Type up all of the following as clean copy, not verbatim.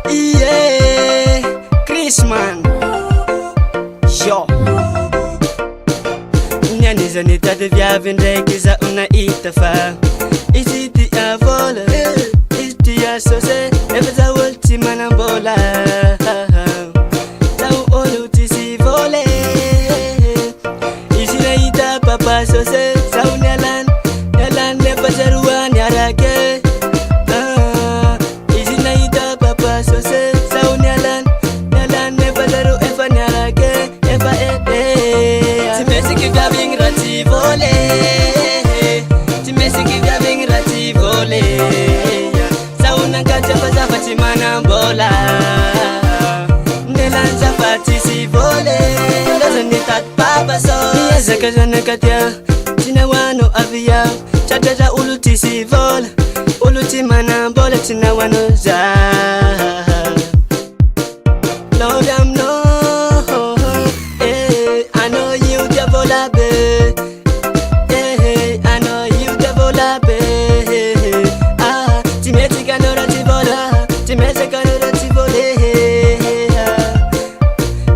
Yeah, Chrisman. Yo. Nyaniza nitadevia vendrekiza unaitafa. Isiti ya vola, isiti ya sose, eveza wolti manambola. Tau oluti si vole. Isina ita papa sose, sau nyalan nepa seruan yarake. Isina ita papa sose, sau nyalan nepa seru efa yarake, efa Timesi kivya bingrati vole. Timesi kivya bingrati vole. Sauna kacha paza fatimana mbola. Nelanza fatisi vole. Lazo nitat papa so. Nieza kajana katia. Tina wano avia. Chataja uluti si vola. Uluti mana mbola tina wano za. Lord I'm no. Vola be, I know you the vola be. Ah, timesi kanora ti vola, timesi kanora ti vole.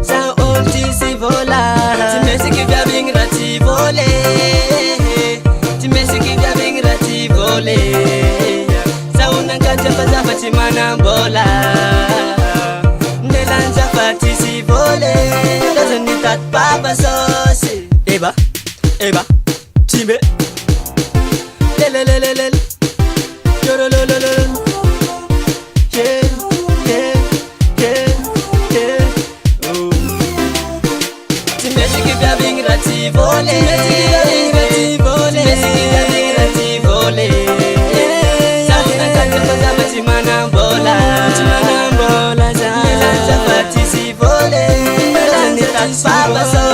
Sa olti si vola, timesi kivya bingra ti vole. Timesi kivya bingra ti vole. Sa unanganja paza fatimana mbola. Nelanza fati si vole. Doesn't need that papa sauce. Eba, timbe, lelelelelele, yorolololol, yeah, oh. Timesi kivya bingrati vole, timesi kivya bingrati vole. Sauna kaka paza fatimana mbola, nelanza fati si vole. Doesn't need that papa so.